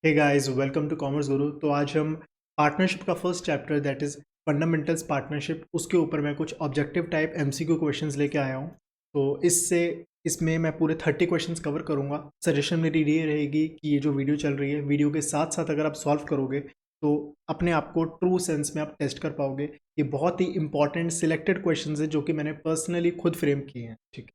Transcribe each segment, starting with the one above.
Hey guys, welcome to commerce Guru. तो आज हम पार्टनरशिप का first chapter that is fundamentals partnership, उसके ऊपर मैं कुछ ऑब्जेक्टिव टाइप एमसीक्यू क्वेश्चंस लेके आया हूँ। तो इसमें मैं पूरे 30 क्वेश्चंस कवर करूँगा। सजेशन मेरी ये रहेगी कि ये जो वीडियो चल रही है, वीडियो के साथ साथ अगर आप सॉल्व करोगे तो अपने आप को ट्रू सेंस में आप टेस्ट कर पाओगे। ये बहुत ही इंपॉर्टेंट सिलेक्टेड क्वेश्चन है जो कि मैंने पर्सनली खुद फ्रेम किए हैं। ठीक है,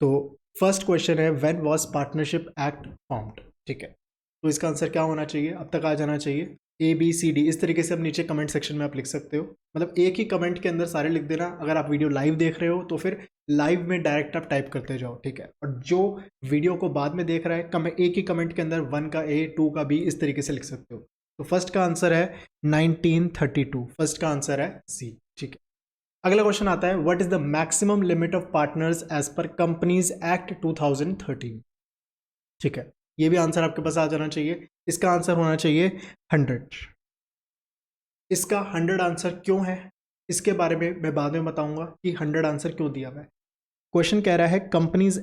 तो फर्स्ट क्वेश्चन है, when was partnership act formed. ठीक है, तो इसका आंसर क्या होना चाहिए, अब तक आ जाना चाहिए ABCD। इस तरीके से अब नीचे कमेंट सेक्शन में आप लिख सकते हो, मतलब एक ही कमेंट के अंदर सारे लिख देना। अगर आप वीडियो लाइव देख रहे हो तो फिर लाइव में डायरेक्ट आप टाइप करते जाओ। ठीक है, और जो वीडियो को बाद में देख रहा है एक ही कमेंट के अंदर 1 का A 2 का B इस तरीके से लिख सकते हो। तो फर्स्ट का आंसर है 1932, फर्स्ट का आंसर है C। ठीक है, अगला क्वेश्चन आता है, what is the maximum limit of partners as per Companies Act 2013। ठीक है, ये भी आंसर आपके पास आ जाना चाहिए। इसका आंसर होना चाहिए 100। इसका 100 आंसर क्यों है, इसके बारे में मैं बाद में बताऊंगा कि 100 आंसर क्यों दिया हुआ है। क्वेश्चन कह रहा है कंपनीज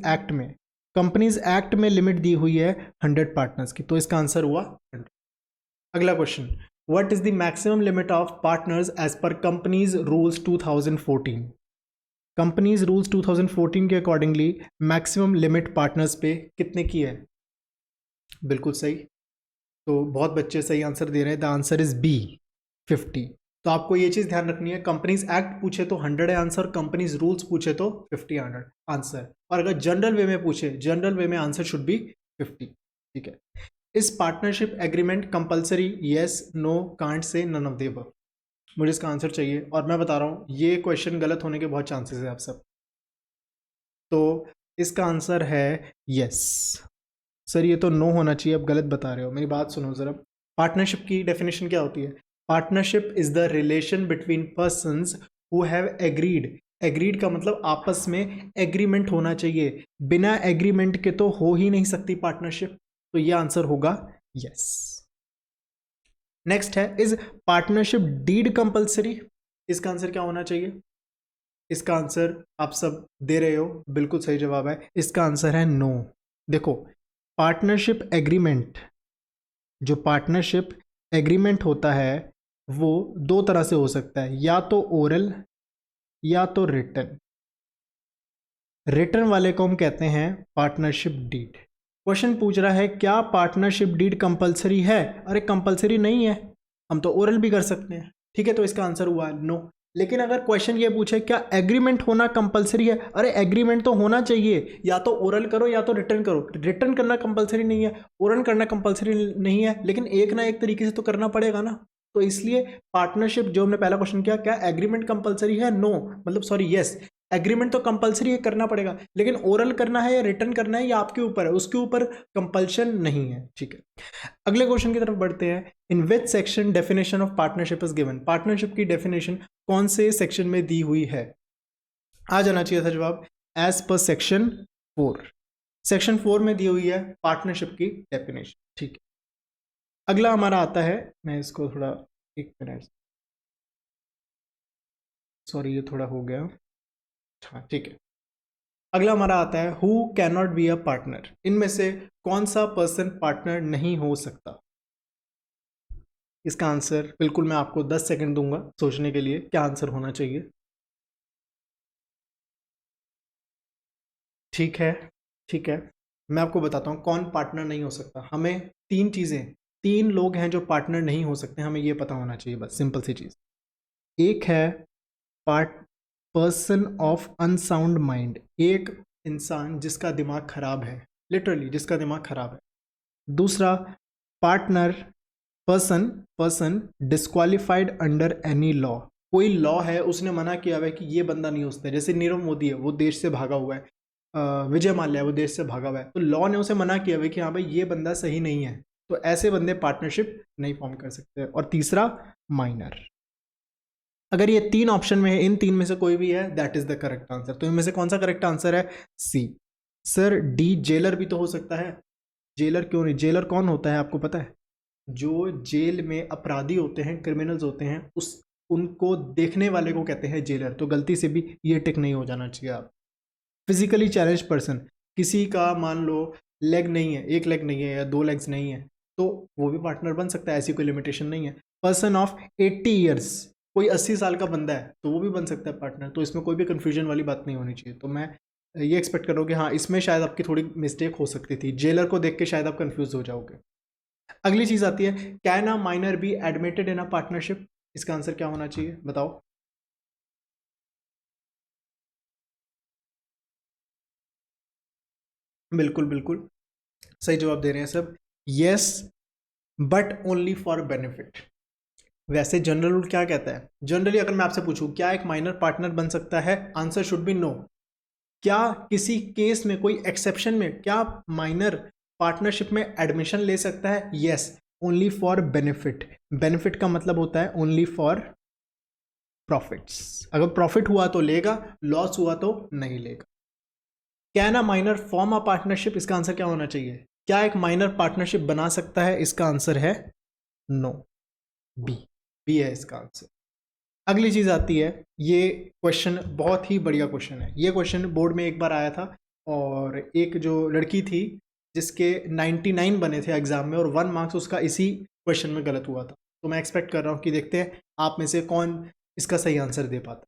एक्ट में लिमिट दी हुई है 100 पार्टनर्स की, तो इसका आंसर हुआ 100। अगला question, what is the maximum limit of partners as per companies rules 2014। Companies rules 2014 के अकॉर्डिंगली मैक्सिमम लिमिट पार्टनर्स पे कितने की है। बिल्कुल सही, तो बहुत बच्चे सही आंसर दे रहे हैं। The answer is B 50। तो आपको ये चीज़ ध्यान रखनी है, कंपनीज एक्ट पूछे तो 100 है आंसर, कंपनीज रूल्स पूछे तो 50 आंसर, और अगर जनरल वे में पूछे, जनरल वे में आंसर शुड बी 50। ठीक है, इस partnership agreement compulsory, yes no can't say none of the above. मुझे इसका आंसर चाहिए, और मैं बता रहा हूँ ये क्वेश्चन गलत होने के बहुत चांसेस है आप सब। तो इसका आंसर है यस। सर ये तो नो होना चाहिए, अब गलत बता रहे हो, मेरी बात सुनो ज़रा। पार्टनरशिप की डेफिनेशन क्या होती है? Partnership is the relation between persons who have agreed. Agreed का मतलब आपस में एग्रीमेंट होना चाहिए, बिना एग्रीमेंट के तो हो ही नहीं सकती पार्टनरशिप। तो ये आंसर होगा यस। नेक्स्ट है, इज पार्टनरशिप डीड कंपलसरी। इसका आंसर क्या होना चाहिए? इसका आंसर आप सब दे रहे हो, बिल्कुल सही जवाब है। इसका आंसर है नो। देखो, पार्टनरशिप एग्रीमेंट, जो पार्टनरशिप एग्रीमेंट होता है वो दो तरह से हो सकता है, या तो ओरल या तो रिटन। रिटन वाले को हम कहते हैं पार्टनरशिप डीड। क्वेश्चन पूछ रहा है क्या पार्टनरशिप डीड कंपलसरी है? अरे कंपलसरी नहीं है, हम तो ओरल भी कर सकते हैं। ठीक है, तो इसका आंसर हुआ नो। लेकिन अगर क्वेश्चन ये पूछे क्या एग्रीमेंट होना कंपलसरी है, अरे एग्रीमेंट तो होना चाहिए, या तो ओरल करो या तो रिटर्न करो। रिटर्न करना कंपलसरी नहीं है, ओरल करना कंपलसरी नहीं है, लेकिन एक ना एक तरीके से तो करना पड़ेगा ना। तो इसलिए पार्टनरशिप, जो हमने पहला क्वेश्चन किया, क्या एग्रीमेंट कंपलसरी है? नो, मतलब सॉरी यस, एग्रीमेंट तो कंपलसरी है, करना पड़ेगा, लेकिन ओरल करना है या रिटर्न करना है, या आपके ऊपर है, उसके ऊपर कंपल्शन नहीं है। ठीक है, अगले क्वेश्चन की तरफ बढ़ते हैं। In which section definition of partnership is given. Partnership की डेफिनेशन कौन से सेक्शन में दी हुई है? आ जाना चाहिए था जवाब, एज पर सेक्शन 4। सेक्शन 4 में दी हुई है पार्टनरशिप की डेफिनेशन। ठीक है, अगला हमारा आता है, मैं इसको थोड़ा, एक मिनट, सॉरी ये थोड़ा हो गया। हाँ ठीक है, अगला हमारा आता है, who can not be a partner. इनमें से कौन सा पर्सन पार्टनर नहीं हो सकता? इसका आंसर बिल्कुल मैं आपको 10 सेकंड दूंगा सोचने के लिए, क्या आंसर होना चाहिए। ठीक है, ठीक है, मैं आपको बताता हूँ कौन पार्टनर नहीं हो सकता। हमें तीन चीज़ें, तीन लोग हैं जो पार्टनर नहीं हो सकते, हमें ये पता होना चाहिए, बस सिंपल सी चीज़। एक है part person of unsound mind, एक इंसान जिसका दिमाग खराब है, लिटरली जिसका दिमाग खराब है। दूसरा, partner person person disqualified under any law, कोई लॉ है उसने मना किया हुआ है कि ये बंदा नहीं हो सकता। जैसे नीरव मोदी है, वो देश से भागा हुआ है, विजय माल्या है, वो देश से भागा हुआ है, तो लॉ ने उसे मना किया हुआ है कि हाँ भाई ये बंदा सही नहीं है, तो ऐसे बंदे पार्टनरशिप नहीं फॉर्म कर सकते। और तीसरा, माइनर। अगर ये तीन ऑप्शन में है, इन तीन में से कोई भी है, that is the correct answer. तो इनमें से कौन सा करेक्ट आंसर है? सी। सर डी, जेलर भी तो हो सकता है। जेलर क्यों नहीं? जेलर कौन होता है आपको पता है? जो जेल में अपराधी होते हैं, क्रिमिनल्स होते हैं, उस उनको देखने वाले को कहते हैं जेलर। तो गलती से भी ये टिक नहीं हो जाना चाहिए। आप फिजिकली चैलेंज पर्सन, किसी का मान लो लेग नहीं है, एक लेग नहीं है या दो लेग्स नहीं है, तो वो भी पार्टनर बन सकता है, ऐसी कोई लिमिटेशन नहीं है। पर्सन ऑफ 80 ईयर्स, कोई 80 साल का बंदा है तो वो भी बन सकता है पार्टनर, तो इसमें कोई भी कन्फ्यूजन वाली बात नहीं होनी चाहिए। तो मैं ये एक्सपेक्ट कर रहा हूँ कि हाँ, इसमें शायद आपकी थोड़ी मिस्टेक हो सकती थी, जेलर को देख के शायद आप कंफ्यूज हो जाओगे। अगली चीज आती है, can a minor be admitted in a partnership? इसका आंसर क्या होना चाहिए, बताओ। बिल्कुल बिल्कुल सही जवाब दे रहे हैं सब। Yes, but only for benefit. वैसे जनरल रूल क्या कहता है? जनरली अगर मैं आपसे पूछूं क्या एक माइनर पार्टनर बन सकता है, आंसर शुड बी नो। क्या किसी केस में, कोई एक्सेप्शन में, क्या माइनर पार्टनरशिप में एडमिशन ले सकता है? Yes, only for benefit. Benefit का मतलब होता है ओनली फॉर प्रॉफिट्स। अगर प्रॉफिट हुआ तो लेगा, लॉस हुआ तो नहीं लेगा। Can a minor form a partnership? इसका आंसर क्या होना चाहिए? क्या एक माइनर पार्टनरशिप बना सकता है? इसका आंसर है नो, बी। बी है इसका आंसर। अगली चीज आती है, ये क्वेश्चन बहुत ही बढ़िया क्वेश्चन है। ये क्वेश्चन बोर्ड में एक बार आया था, और एक जो लड़की थी जिसके 99 बने थे एग्जाम में, और 1 मार्क्स उसका इसी क्वेश्चन में गलत हुआ था। तो मैं एक्सपेक्ट कर रहा हूँ कि देखते हैं आप में से कौन इसका सही आंसर दे पाता।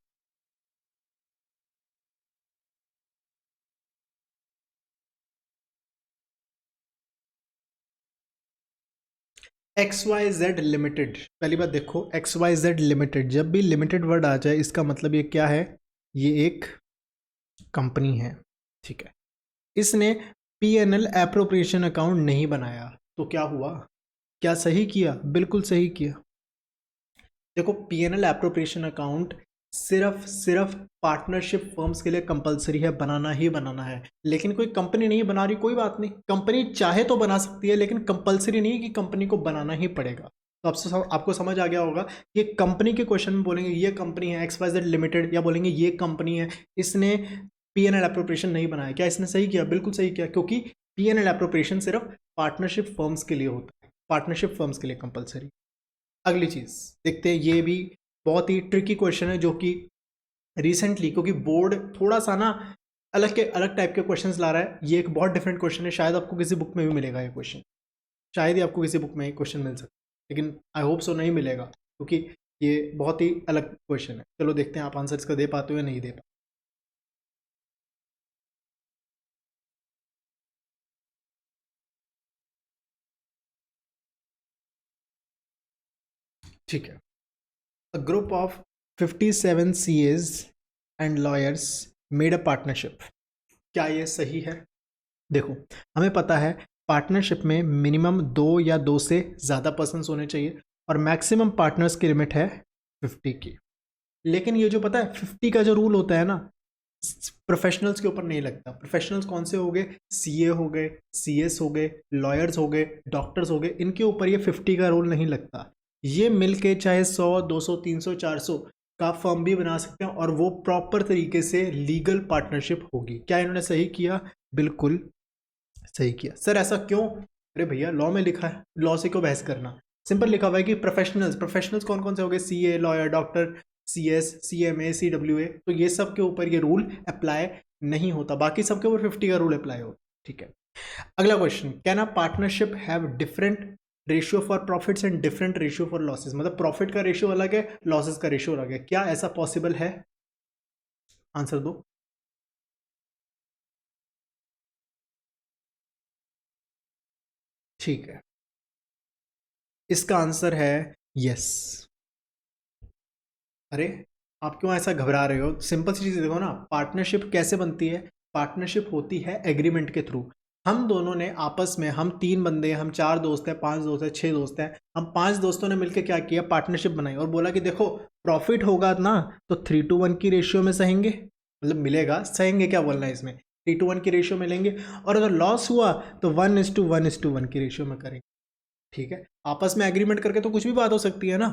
एक्स वाई जेड लिमिटेड, पहली बात देखो, एक्स वाई जेड लिमिटेड, जब भी लिमिटेड वर्ड आ जाए इसका मतलब ये क्या है? ये एक कंपनी है, ठीक है। इसने P N L appropriation account नहीं बनाया, तो क्या हुआ? क्या सही किया? बिल्कुल सही किया। देखो, P N L appropriation account सिर्फ सिर्फ पार्टनरशिप फर्म्स के लिए कंपलसरी है, बनाना ही बनाना है। लेकिन कोई कंपनी नहीं बना रही, कोई बात नहीं, कंपनी चाहे तो बना सकती है, लेकिन कंपलसरी नहीं कि कंपनी को बनाना ही पड़ेगा। तो आपको समझ आ गया होगा, ये कंपनी के क्वेश्चन में बोलेंगे ये कंपनी है एक्स वाई जेड लिमिटेड, या बोलेंगे ये कंपनी है, इसने पी एन एल एप्रोप्रिएशन नहीं बनाया। क्या इसने सही किया? बिल्कुल सही किया, क्योंकि पी एन एल एप्रोप्रिएशन सिर्फ पार्टनरशिप फर्म्स के लिए होता है, पार्टनरशिप फर्म्स के लिए कंपलसरी। अगली चीज देखते हैं, ये भी बहुत ही ट्रिकी क्वेश्चन है, जो कि रिसेंटली, क्योंकि बोर्ड थोड़ा सा ना अलग टाइप के क्वेश्चंस ला रहा है, ये एक बहुत डिफरेंट क्वेश्चन है। शायद आपको किसी बुक में भी मिलेगा ये क्वेश्चन, शायद ही आपको किसी बुक में ये क्वेश्चन मिल सकता है, लेकिन आई होप सो नहीं मिलेगा, क्योंकि ये बहुत ही अलग क्वेश्चन है। चलो देखते हैं आप आंसर इसका दे पाते हो या नहीं दे पाते। ठीक है। A group of 57 CAs and lawyers made a partnership. क्या ये सही है? देखो, हमें पता है पार्टनरशिप में मिनिमम 2 या 2 से ज़्यादा पर्सन्स होने चाहिए, और मैक्सिमम पार्टनर्स की लिमिट है 50 की। लेकिन ये जो पता है 50 का जो रूल होता है ना, प्रोफेशनल्स के ऊपर नहीं लगता। प्रोफेशनल्स कौन से हो गए? सीए हो गए, सीएस हो गए, लॉयर्स हो गए, डॉक्टर्स हो गए, इनके ऊपर ये 50 का रूल नहीं लगता। ये मिलके चाहे 100, 200, 300, 400 का फर्म भी बना सकते हैं, और वो प्रॉपर तरीके से लीगल पार्टनरशिप होगी। क्या इन्होंने सही किया? बिल्कुल सही किया। सर ऐसा क्यों? अरे भैया, लॉ में लिखा है, लॉ से क्यों बहस करना? सिंपल लिखा हुआ है कि प्रोफेशनल्स, प्रोफेशनल्स कौन कौन से हो गए? CA, lawyer, doctor, CS, CMA, CWA, तो ये सब के ऊपर ये रूल अप्लाई नहीं होता, बाकी सबके ऊपर 50 का रूल अप्लाई होता। ठीक है। अगला question, can a partnership have different ratio for profits and different ratio for losses? मतलब प्रॉफिट का रेशियो अलग है, लॉसेस का रेशियो अलग है। क्या ऐसा पॉसिबल है? आंसर दो। ठीक है, इसका आंसर है यस। अरे, आप क्यों ऐसा घबरा रहे हो? सिंपल सी चीज़ देखो ना, पार्टनरशिप कैसे बनती है? पार्टनरशिप होती है एग्रीमेंट के थ्रू। हम दोनों ने आपस में, हम 3 बंदे, हम 4 दोस्त हैं, 5 दोस्त हैं, 6 दोस्त हैं, हम 5 दोस्तों ने मिलकर क्या किया? पार्टनरशिप बनाई, और बोला कि देखो प्रॉफिट होगा ना तो 3:1 की रेशियो में सहेंगे, मतलब मिलेगा, सहेंगे क्या बोलना है इसमें, 3:1 की रेशियो में लेंगे, और अगर लॉस हुआ तो 1:1:1 की रेशियो में करेंगे। ठीक है, आपस में एग्रीमेंट करके तो कुछ भी बात हो सकती है ना,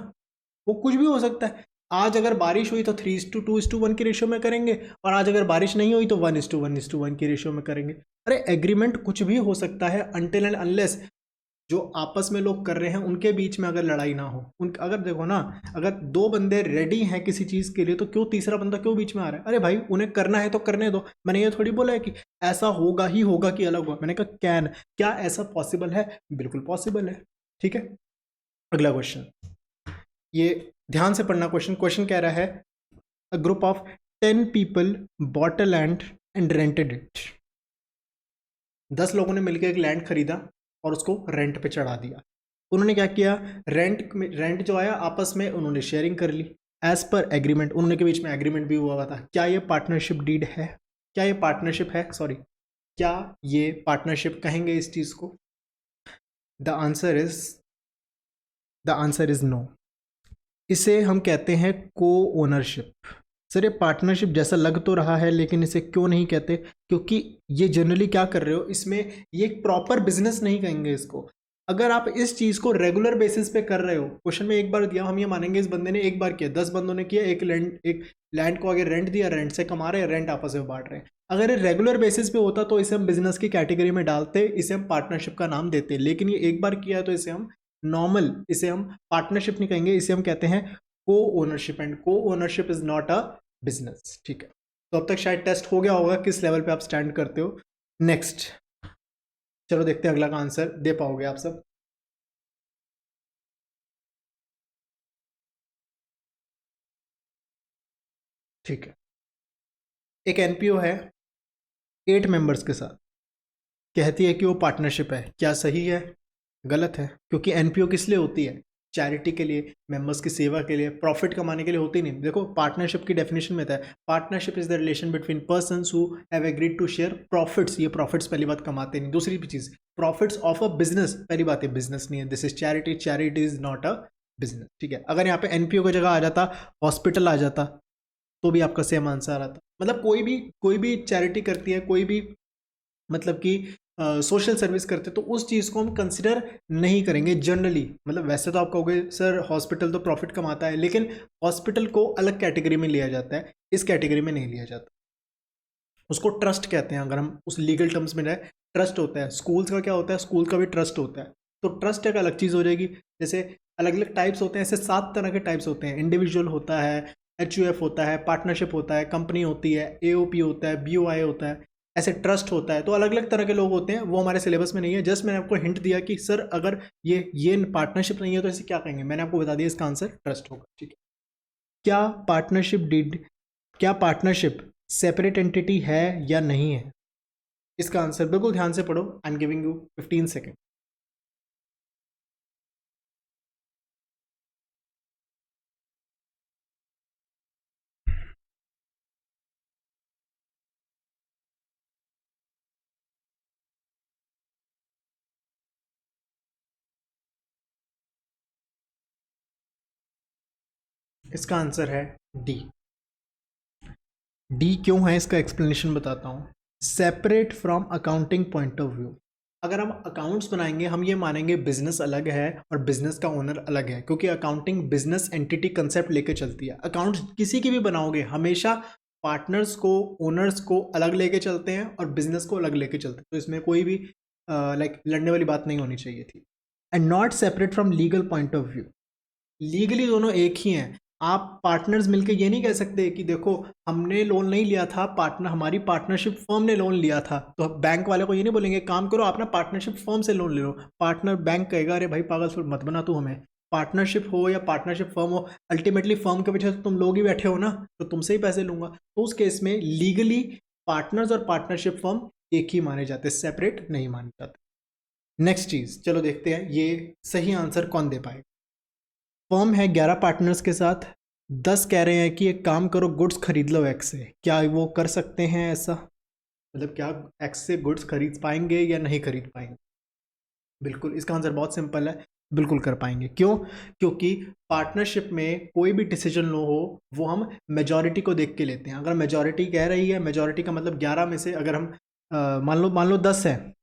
वो कुछ भी हो सकता है। आज अगर बारिश हुई तो 3:2:1 की रेशियो में करेंगे, और आज अगर बारिश नहीं हुई तो 1:1:1 की रेशियो में करेंगे। अरे एग्रीमेंट कुछ भी हो सकता है, अनटिल एंड अनलेस जो आपस में लोग कर रहे हैं उनके बीच में अगर लड़ाई ना हो। उन अगर देखो ना, अगर 2 बंदे रेडी हैं किसी चीज़ के लिए, तो क्यों तीसरा बंदा क्यों बीच में आ रहा है? अरे भाई, उन्हें करना है तो करने दो। मैंने ये थोड़ी बोला है कि ऐसा होगा ही होगा कि अलग होगा। मैंने कहा कैन, क्या ऐसा पॉसिबल है? बिल्कुल पॉसिबल है। ठीक है, अगला क्वेश्चन, ये ध्यान से पढ़ना क्वेश्चन। क्वेश्चन कह रहा है a group of 10 people bought a land and rented it. 10 लोगों ने मिलकर एक लैंड खरीदा और उसको रेंट पे चढ़ा दिया। उन्होंने क्या किया, रेंट जो आया आपस में उन्होंने शेयरिंग कर ली एज पर एग्रीमेंट, उन्होंने के बीच में एग्रीमेंट भी हुआ था। क्या ये पार्टनरशिप डीड है? क्या ये पार्टनरशिप है? सॉरी, क्या ये पार्टनरशिप कहेंगे इस चीज को? The answer is no. इसे हम कहते हैं को ओनरशिप। सर ये पार्टनरशिप जैसा लग तो रहा है, लेकिन इसे क्यों नहीं कहते? क्योंकि ये जनरली क्या कर रहे हो इसमें, ये एक प्रॉपर बिजनेस नहीं कहेंगे इसको। अगर आप इस चीज को रेगुलर बेसिस पे कर रहे हो, क्वेश्चन में एक बार दिया, हम ये मानेंगे इस बंदे ने एक बार किया, 10 बंदों ने किया, एक लैंड को आगे रेंट दिया, रेंट से कमा रहे हैं, रेंट आपस में बांट रहे हैं। अगर ये रेगुलर बेसिस पे होता तो इसे हम बिजनेस की कैटेगरी में डालते, इसे हम पार्टनरशिप का नाम देते। लेकिन ये एक बार किया तो इसे हम नॉर्मल, इसे हम पार्टनरशिप नहीं कहेंगे, इसे हम कहते हैं को ओनरशिप, एंड को ownership is not a business. ठीक है, तो अब तक शायद टेस्ट हो गया होगा किस लेवल पे आप स्टैंड करते हो। नेक्स्ट, चलो देखते हैं अगला का आंसर दे पाओगे आप सब। ठीक है, एक एनपीओ है 8 मेंबर्स के साथ, कहती है कि वो पार्टनरशिप है। क्या सही है? गलत है, क्योंकि एनपीओ किस लिए होती है? चैरिटी के लिए, मेंबर्स की सेवा के लिए, प्रॉफिट कमाने के लिए होती नहीं। देखो पार्टनरशिप की डेफिनेशन में था, partnership is the relation between persons who have agreed to share profits. ये प्रॉफिट्स पहली बात कमाते नहीं। दूसरी भी चीज, प्रॉफिट्स ऑफ अ बिजनेस, पहली बात है बिजनेस नहीं है, this is charity, charity is not a business. ठीक है, अगर यहाँ पे एनपीओ की जगह आ जाता हॉस्पिटल आ जाता तो भी आपका सेम आंसर आता। मतलब कोई भी चैरिटी करती है, कोई भी मतलब कि सोशल सर्विस करते तो उस चीज़ को हम कंसिडर नहीं करेंगे जनरली। मतलब वैसे तो आप कहोगे सर हॉस्पिटल तो प्रॉफिट कमाता है, लेकिन हॉस्पिटल को अलग कैटेगरी में लिया जाता है, इस कैटेगरी में नहीं लिया जाता। उसको ट्रस्ट कहते हैं, अगर हम उस लीगल टर्म्स में जाए, ट्रस्ट होता है। स्कूल्स का क्या होता है? स्कूल का भी ट्रस्ट होता है। तो ट्रस्ट एक अलग चीज़ हो जाएगी। जैसे अलग अलग टाइप्स होते हैं, ऐसे 7 तरह के टाइप्स होते हैं। इंडिविजुअल होता है, एचयूएफ होता है, पार्टनरशिप होता है, कंपनी होती है, एओपी होता है, बीओआई होता है, ऐसे ट्रस्ट होता है। तो अलग अलग तरह के लोग होते हैं, वो हमारे सिलेबस में नहीं है। जस्ट मैंने आपको हिंट दिया कि सर अगर ये पार्टनरशिप नहीं है तो इसे क्या कहेंगे, मैंने आपको बता दिया इसका आंसर ट्रस्ट होगा। ठीक है, क्या पार्टनरशिप डीड, क्या पार्टनरशिप सेपरेट एंटिटी है या नहीं है? इसका आंसर बिल्कुल ध्यान से पढ़ो। आई एम गिविंग यू 15 सेकेंड। इसका आंसर है डी। डी क्यों है इसका एक्सप्लेनेशन बताता हूँ। Separate from accounting point of view, अगर हम अकाउंट्स बनाएंगे हम ये मानेंगे बिजनेस अलग है और बिजनेस का ओनर अलग है, क्योंकि अकाउंटिंग बिजनेस एंटिटी कंसेप्ट लेके चलती है। अकाउंट्स किसी की भी बनाओगे हमेशा पार्टनर्स को, ओनर्स को अलग लेके चलते हैं और बिजनेस को अलग लेके चलते हैं। तो इसमें कोई भी लाइक लड़ने वाली बात नहीं होनी चाहिए थी। And not separate from legal point of view, legally दोनों एक ही हैं। आप पार्टनर्स मिलके ये नहीं कह सकते कि देखो हमने लोन नहीं लिया था, पार्टनर हमारी पार्टनरशिप फर्म ने लोन लिया था। तो बैंक वाले को ये नहीं बोलेंगे काम करो आप ना पार्टनरशिप फर्म से लोन ले लो। पार्टनर बैंक कहेगा अरे भाई पागल फिर मत बना तू हमें। पार्टनरशिप हो या पार्टनरशिप फर्म हो, अल्टीमेटली फर्म के पीछे तो तुम लोग ही बैठे हो ना, तो तुमसे ही पैसे लूंगा। तो उस केस में लीगली पार्टनर्स और पार्टनरशिप फर्म एक ही माने जाते, सेपरेट नहीं माने जाते। नेक्स्ट चीज, चलो देखते हैं ये सही आंसर कौन दे पाएगा। फर्म है 11 पार्टनर्स के साथ, 10 कह रहे हैं कि एक काम करो गुड्स खरीद लो एक्स से। क्या वो कर सकते हैं ऐसा? मतलब क्या एक्स से गुड्स खरीद पाएंगे या नहीं खरीद पाएंगे? बिल्कुल, इसका आंसर बहुत सिंपल है, बिल्कुल कर पाएंगे। क्यों? क्योंकि पार्टनरशिप में कोई भी डिसीजन लो हो वो हम मेजॉरिटी को देख के लेते हैं। अगर मेजॉरिटी कह रही है, मेजॉरिटी का मतलब 11 में से अगर हम मान लो 10 है,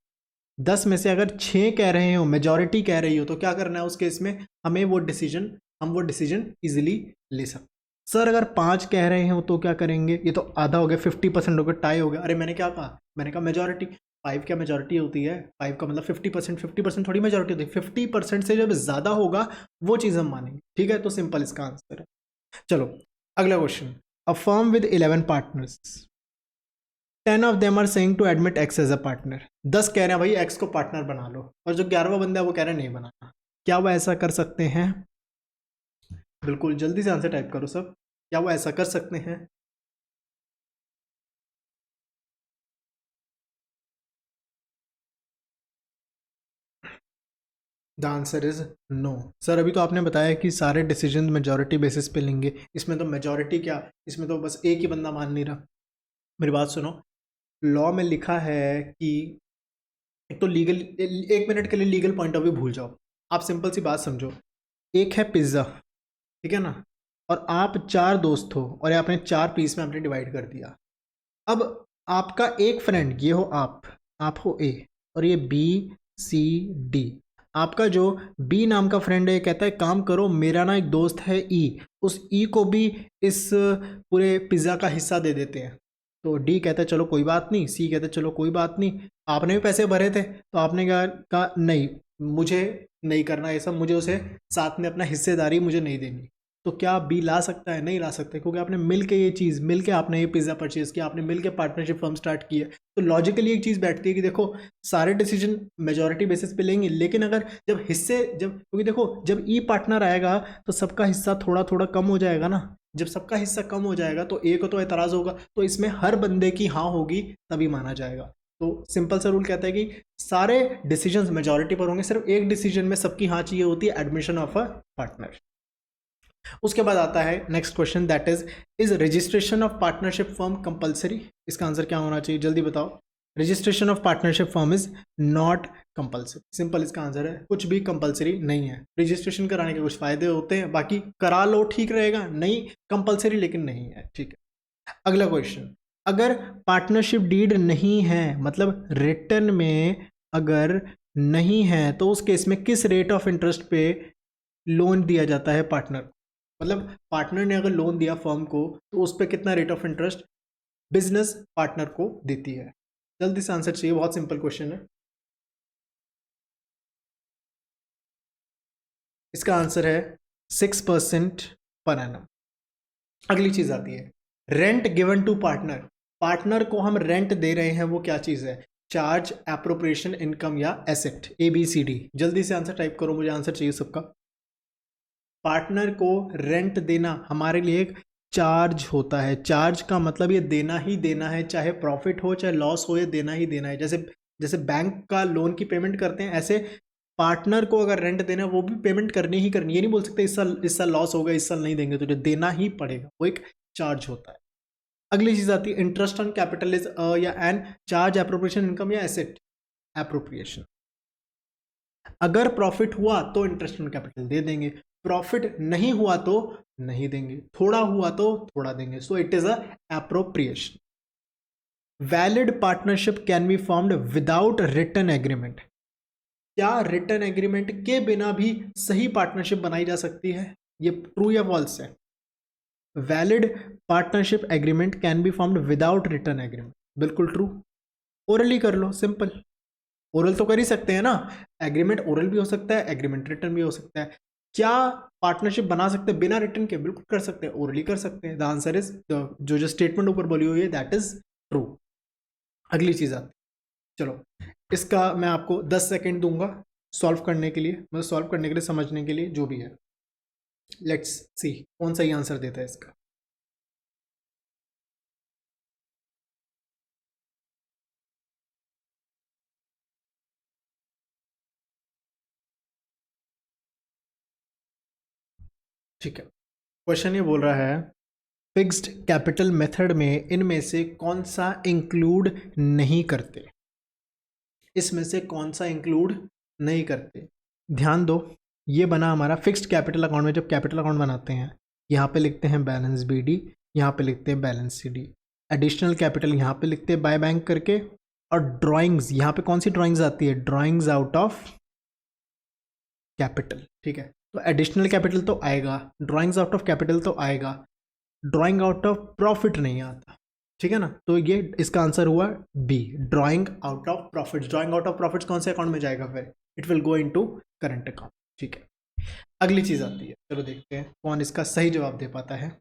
10 में से अगर 6 कह रहे हो, मेजॉरिटी कह रही हो, तो क्या करना है उस केस में, हमें वो डिसीजन इजीली ले सकते। सर अगर 5 कह रहे हो तो क्या करेंगे? ये तो आधा हो गया, 50% हो गया, टाई हो गया। अरे मैंने क्या कहा? मैंने कहा मेजॉरिटी। 5 क्या मेजॉरिटी होती है? 5 का मतलब 50%, 50% थोड़ी मेजॉरिटी होती है। 50% से जब ज़्यादा होगा वो चीज़ हम मानेंगे। ठीक है, तो सिंपल इसका आंसर है। चलो अगला question, a firm with 11 partners, 10 of them are saying to admit X as a partner. 10 कह रहे हैं भाई एक्स को पार्टनर बना लो, और जो 11वां बंदा है वो कह रहे हैं नहीं बनाना। क्या वो ऐसा कर सकते हैं? बिल्कुल, जल्दी से आंसर टाइप करो सब। क्या वो ऐसा कर सकते हैं? The answer is no. Sir अभी तो आपने बताया कि सारे डिसीजन मेजॉरिटी बेसिस पे लेंगे, इसमें तो मेजॉरिटी क्या, इसमें तो बस एक ही बंदा मान नहीं रहा। मेरी बात सुनो, लॉ में लिखा है कि एक तो लीगल, 1 मिनट के लिए लीगल पॉइंट ऑफ व्यू भूल जाओ, आप सिंपल सी बात समझो। एक है पिज्ज़ा, ठीक है ना, और आप 4 दोस्त हो और ये आपने 4 पीस में आपने डिवाइड कर दिया। अब आपका एक फ्रेंड, ये हो आप हो ए, और ये बी सी डी। आपका जो बी नाम का फ्रेंड है कहता है काम करो, मेरा ना एक दोस्त है ई, उस ई को भी इस पूरे पिज़्ज़ा का हिस्सा दे देते हैं। तो डी कहता है चलो कोई बात नहीं, सी कहता है चलो कोई बात नहीं, आपने भी पैसे भरे थे तो आपने कहा नहीं, मुझे नहीं करना ये सब, मुझे उसे साथ में अपना हिस्सेदारी मुझे नहीं देनी। तो क्या बी ला सकता है? नहीं ला सकता, क्योंकि आपने मिल के ये चीज़, मिल के आपने ये पिज़्ज़ा परचेज़ किया, आपने मिल के पार्टनरशिप फर्म स्टार्ट की है। तो लॉजिकली एक चीज़ बैठती है कि देखो सारे डिसीजन मेजॉरिटी बेसिस पे लेंगे, लेकिन अगर जब हिस्से, जब, क्योंकि देखो जब ई पार्टनर आएगा तो सबका हिस्सा थोड़ा थोड़ा कम हो जाएगा ना, जब सबका हिस्सा कम हो जाएगा तो ए को तो एतराज़ होगा, तो इसमें हर बंदे की हाँ होगी तभी माना जाएगा। तो सिंपल सा रूल कहता है कि सारे डिसीजंस मेजॉरिटी पर होंगे, सिर्फ एक डिसीजन में सबकी हाँ चाहिए होती है, एडमिशन ऑफ अ पार्टनर। उसके बाद आता है next question, that is registration of partnership firm compulsory? इसका आंसर क्या होना चाहिए, जल्दी बताओ। Registration of partnership firm is not compulsory, simple इसका आंसर है, कुछ भी कंपलसरी नहीं है। रजिस्ट्रेशन कराने के कुछ फायदे होते हैं, बाकी करा लो ठीक रहेगा, नहीं कंपलसरी लेकिन नहीं है, ठीक है। अगला क्वेश्चन, अगर पार्टनरशिप डीड नहीं है, मतलब रिटर्न में अगर नहीं है, तो उस केस में किस रेट ऑफ इंटरेस्ट पे लोन दिया जाता है पार्टनर? मतलब पार्टनर ने अगर लोन दिया फर्म को तो उस पर कितना rate of interest business partner को देती है? जल्दी से आंसर चाहिए, बहुत सिंपल क्वेश्चन है। इसका आंसर है 6% पर एनम। अगली चीज आती है rent given to partner. Partner को हम रेंट दे रहे हैं, वो क्या चीज है? चार्ज, एप्रोप्रिएशन, इनकम या एसेट? ABCD, जल्दी से आंसर टाइप करो, मुझे आंसर चाहिए सबका। पार्टनर को रेंट देना हमारे लिए एक चार्ज होता है, चार्ज का मतलब ये देना ही देना है, चाहे प्रॉफिट हो चाहे लॉस हो, ये देना ही देना है। जैसे जैसे बैंक का लोन की पेमेंट करते हैं, ऐसे पार्टनर को अगर रेंट देना है वो भी पेमेंट करनी ही करनी है। ये नहीं बोल सकते इस साल लॉस होगा, इस साल नहीं देंगे, तो जो देना ही पड़ेगा वो एक चार्ज होता है। अगली चीज आती है इंटरेस्ट ऑन कैपिटल इज या एन चार्ज, एप्रोप्रिएशन, इनकम या एसेट? एप्रोप्रिएशन। अगर प्रॉफिट हुआ तो इंटरेस्ट ऑन कैपिटल दे देंगे, प्रॉफिट नहीं हुआ तो नहीं देंगे, थोड़ा हुआ तो थोड़ा देंगे, so it is a appropriation. Valid partnership can be formed without written agreement. क्या रिटन एग्रीमेंट के बिना भी सही पार्टनरशिप बनाई जा सकती है? ये ट्रू या फॉल्स है? Valid partnership agreement can be formed without written agreement, बिल्कुल ट्रू। ओरली कर लो, सिंपल, ओरल तो कर ही सकते हैं ना, एग्रीमेंट ओरल भी हो सकता है, एग्रीमेंट रिटन भी हो सकता है। क्या पार्टनरशिप बना सकते हैं बिना रिटन के? बिल्कुल कर सकते हैं, ओरली कर सकते हैं। द आंसर इज जो स्टेटमेंट ऊपर बोली हुई है दैट इज ट्रू। अगली चीज आती, चलो इसका मैं आपको 10 सेकेंड दूंगा सॉल्व करने के लिए, मतलब सॉल्व करने के लिए, समझने के लिए, जो भी है। लेट्स सी कौन सही आंसर देता है इसका। ठीक है, क्वेश्चन ये बोल रहा है फिक्स्ड कैपिटल मेथड में इनमें से कौन सा इंक्लूड नहीं करते? इसमें से कौन सा इंक्लूड नहीं करते? ध्यान दो, ये बना हमारा फिक्स्ड कैपिटल अकाउंट में, जब कैपिटल अकाउंट बनाते हैं यहाँ पे लिखते हैं बैलेंस BD, यहाँ पे लिखते हैं बैलेंस CD, एडिशनल कैपिटल यहाँ पे लिखते हैं बाय बैंक करके, और ड्राइंग्स यहाँ पे कौन सी ड्राइंग्स आती है? ड्राइंग्स आउट ऑफ कैपिटल, ठीक है। तो एडिशनल कैपिटल तो आएगा, ड्राइंग्स आउट ऑफ कैपिटल तो आएगा, ड्राइंग आउट ऑफ प्रॉफिट नहीं आता, ठीक है ना। तो ये इसका आंसर हुआ B, drawing out of profits. Drawing out of profits कौन से अकाउंट में जाएगा फिर? It will go into current account, ठीक है। अगली चीज आती है, चलो देखते हैं कौन इसका सही जवाब दे पाता है।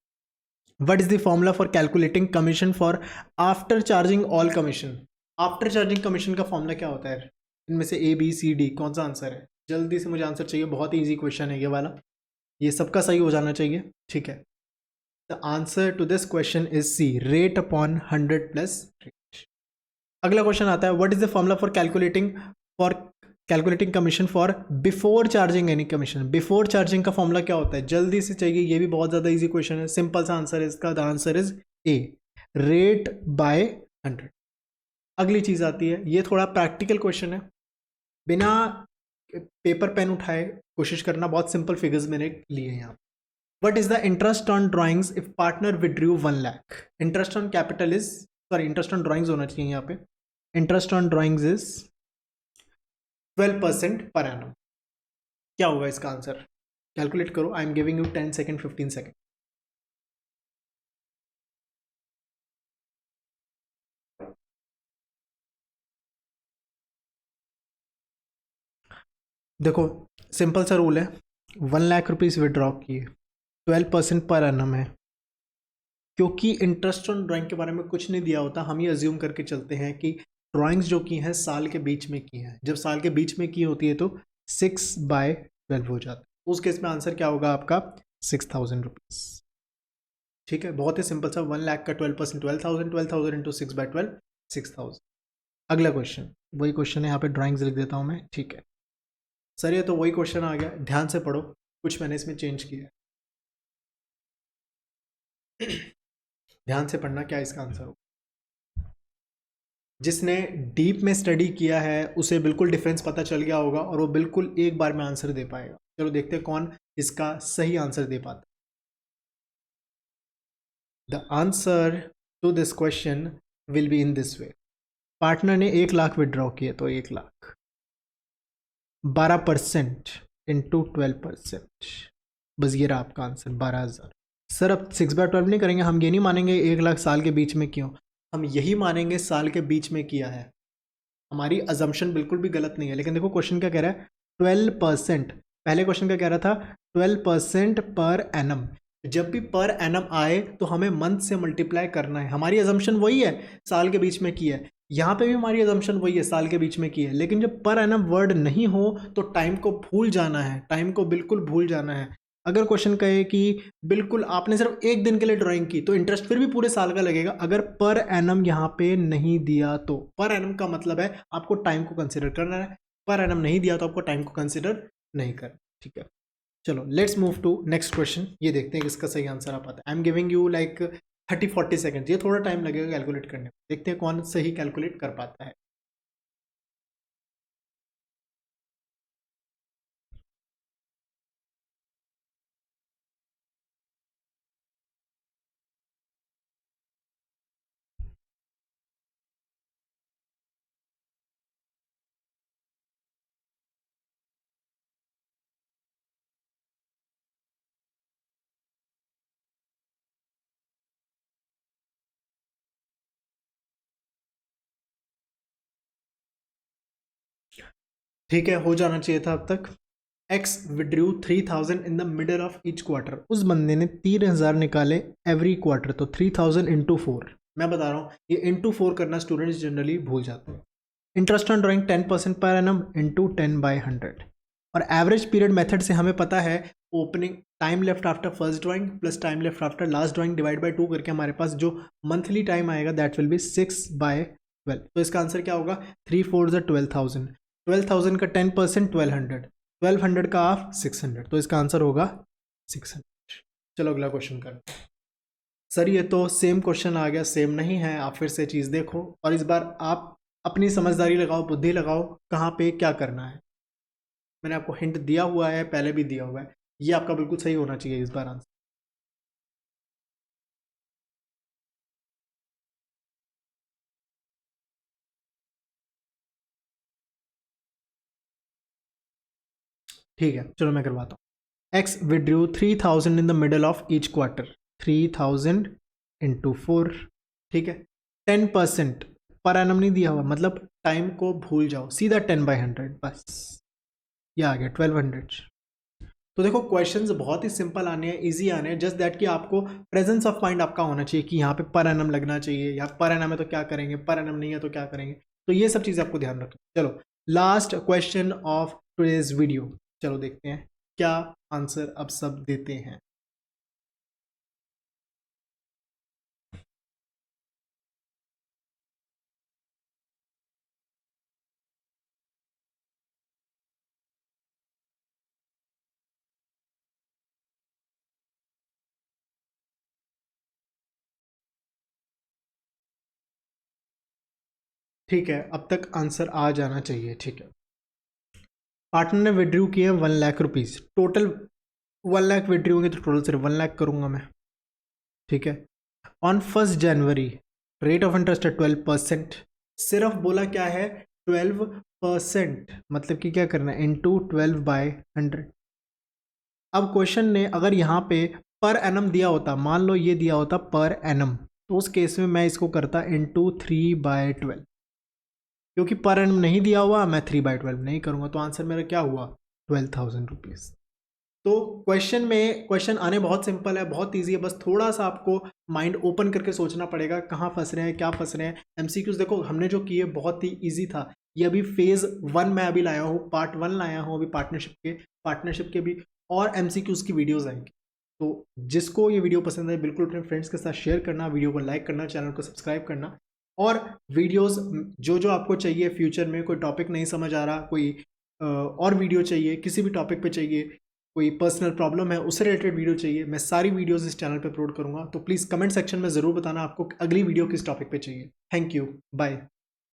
What is the formula for calculating commission for after charging all commission? After charging commission का फॉर्मूला क्या होता है? इनमें से ABCD कौन सा आंसर है? जल्दी से मुझे आंसर चाहिए, बहुत ही ईजी क्वेश्चन है ये वाला, ये सबका सही हो जाना चाहिए, ठीक है। The answer to this question is C, rate upon 100 plus rate. अगला क्वेश्चन आता है, what is the formula for calculating commission for before charging any commission. Before charging का फॉर्मूला क्या होता है, जल्दी से चाहिए, ये भी बहुत ज़्यादा इजी क्वेश्चन है, सिंपल सा आंसर है इसका, the answer is a, rate by 100। अगली चीज़ आती है, ये थोड़ा प्रैक्टिकल क्वेश्चन है, बिना पेपर पेन उठाए कोशिश करना, बहुत सिंपल फिगर्स मैंने लिए हैं यहाँ। What is the interest on drawings if partner withdrew 1 lakh. Interest on capital is, sorry interest on drawings होना चाहिए यहाँ पे, interest on drawings is 12% per annum. क्या होगा इसका आंसर, कैलकुलेट करो, आई am giving you 10 second 15 second. देखो सिंपल सा रूल है, 1 लाख रुपीज़ विड्रॉ किए, 12% पर एनम है, क्योंकि इंटरेस्ट ऑन ड्राइंग के बारे में कुछ नहीं दिया होता, हम ये अज्यूम करके चलते हैं कि ड्राइंग्स जो की हैं साल के बीच में की हैं, जब साल के बीच में की होती है तो 6/12 हो जाता है, उस केस में आंसर क्या होगा आपका 6,000 रुपीज़। ठीक है, बहुत ही सिंपल सा, 1 लाख का 12% 12,000, 12,000 इंटू 6/12 6,000। अगला क्वेश्चन, वही क्वेश्चन है, यहाँ पे ड्राइंग्स लिख देता हूँ मैं, ठीक है सर, ये तो वही क्वेश्चन आ गया, ध्यान से पढ़ो, कुछ मैंने इसमें चेंज किया है। ध्यान से पढ़ना, क्या इसका आंसर हो। जिसने डीप में स्टडी किया है उसे बिल्कुल डिफरेंस पता चल गया होगा और वो बिल्कुल एक बार में आंसर दे पाएगा। चलो देखते हैं कौन इसका सही आंसर दे पाता। The answer to this question will be in this way. Partner ने 1 लाख विड्रॉ किए तो 1 लाख 12% इंटू 12%, बस ये रहा आपका आंसर 12,000। सर अब 6/12 नहीं करेंगे, हम ये नहीं मानेंगे 1 लाख साल के बीच में क्यों, हम यही मानेंगे साल के बीच में किया है। हमारी अजम्पशन बिल्कुल भी गलत नहीं है, लेकिन देखो क्वेश्चन क्या कह रहा है, 12%। पहले क्वेश्चन क्या कह रहा था, 12% पर एनम। जब भी पर एनम आए तो हमें मंथ से मल्टीप्लाई करना है, हमारी अजम्पशन वही है, साल के बीच में की है, यहाँ पे भी हमारी अजम्पशन वही है, साल के बीच में की है। लेकिन जब पर एनम वर्ड नहीं हो तो टाइम को भूल जाना है, टाइम को बिल्कुल भूल जाना है। अगर क्वेश्चन कहे कि बिल्कुल आपने सिर्फ एक दिन के लिए ड्राइंग की तो इंटरेस्ट फिर भी पूरे साल का लगेगा, अगर पर एनम यहाँ पे नहीं दिया तो। पर एनम का मतलब है आपको टाइम को कंसिडर करना है, पर एनम नहीं दिया तो आपको टाइम को कंसिडर नहीं करना, ठीक है। चलो let's move to next question, ये देखते हैं किसका सही आंसर आ पाता है। I am giving you like 30-40 second, ये थोड़ा टाइम लगेगा कैलकुलेट करने में, देखते हैं कौन सही कैलकुलेट कर पाता है। ठीक है, हो जाना चाहिए था अब तक। X withdrew 3,000 in the middle of each quarter, उस बंदे ने 3,000 निकाले एवरी क्वार्टर, तो 3,000 इंटू 4। मैं बता रहा हूँ ये इंटू 4 करना स्टूडेंट्स जनरली भूल जाते हैं। Interest on drawing 10% per annum into 10/100, और एवरेज पीरियड मेथड से हमें पता है opening time left after first drawing plus time left after last drawing divide by 2 करके हमारे पास जो मंथली टाइम आएगा दैट विल बी 6/12। तो इसका आंसर क्या होगा, 3 4 12,000, 12,000 का 10% 1,200, 1,200 का ऑफ 600, तो इसका आंसर होगा 600। चलो अगला क्वेश्चन करते हैं। सर ये तो सेम क्वेश्चन आ गया, सेम नहीं है, आप फिर से चीज़ देखो और इस बार आप अपनी समझदारी लगाओ, बुद्धि लगाओ, कहाँ पे क्या करना है। मैंने आपको हिंट दिया हुआ है, पहले भी दिया हुआ है, ये आपका बिल्कुल सही होना चाहिए इस बार आंसर। ठीक है चलो मैं करवाता हूँ। X withdrew 3,000 in the middle of each quarter, 3,000 into 4, ठीक है। 10% पर एनम नहीं दिया हुआ, मतलब टाइम को भूल जाओ, सीधा 10/100, बस ये आ गया 1,200। तो देखो क्वेश्चंस बहुत ही सिंपल आने हैं, इजी आने हैं, जस्ट दैट कि आपको प्रेजेंस ऑफ माइंड आपका होना चाहिए कि यहाँ पे पर एनम लगना चाहिए, या पर एनम है तो क्या करेंगे, पर एनम नहीं है तो क्या करेंगे, तो ये सब चीज़ें आपको ध्यान रखना। चलो last question of today's video. चलो देखते हैं क्या आंसर अब सब देते हैं। ठीक है, अब तक आंसर आ जाना चाहिए। ठीक है, पार्टनर ने विड्रू किए 1 lakh rupees, total 1 lakh withdrew होंगे तो टोटल सिर्फ 1 लाख करूंगा मैं। ठीक है, on 1 January rate of interest है 12%। सिर्फ बोला क्या है 12%, मतलब कि क्या करना है इंटू 12/100। अब क्वेश्चन ने अगर यहाँ पे पर एनम दिया होता, मान लो ये दिया होता पर एनम, तो उस केस में मैं इसको करता इंटू 3/12। क्योंकि पर एनम नहीं दिया हुआ, मैं 3/12 नहीं करूँगा, तो आंसर मेरा क्या हुआ 12,000 रुपीज़। तो क्वेश्चन आने बहुत सिंपल है, बहुत इजी है, बस थोड़ा सा आपको माइंड ओपन करके सोचना पड़ेगा कहाँ फंस रहे हैं, क्या फंस रहे हैं। एमसीक्यूज देखो हमने जो किए बहुत ही इजी था। ये अभी फेज 1 में अभी लाया हूँ, पार्ट 1 लाया हूँ अभी पार्टनरशिप के भी, और एमसीक्यूज की वीडियोज आएंगी। तो जिसको ये वीडियो पसंद है बिल्कुल अपने फ्रेंड्स के साथ शेयर करना, वीडियो को लाइक करना, चैनल को सब्सक्राइब करना। और वीडियोस जो आपको चाहिए फ्यूचर में, कोई टॉपिक नहीं समझ आ रहा, कोई और वीडियो चाहिए, किसी भी टॉपिक पे चाहिए, कोई पर्सनल प्रॉब्लम है उससे रिलेटेड वीडियो चाहिए, मैं सारी वीडियोस इस चैनल पे अपलोड करूंगा। तो प्लीज़ कमेंट सेक्शन में ज़रूर बताना आपको अगली वीडियो किस टॉपिक पे चाहिए। Thank you, bye.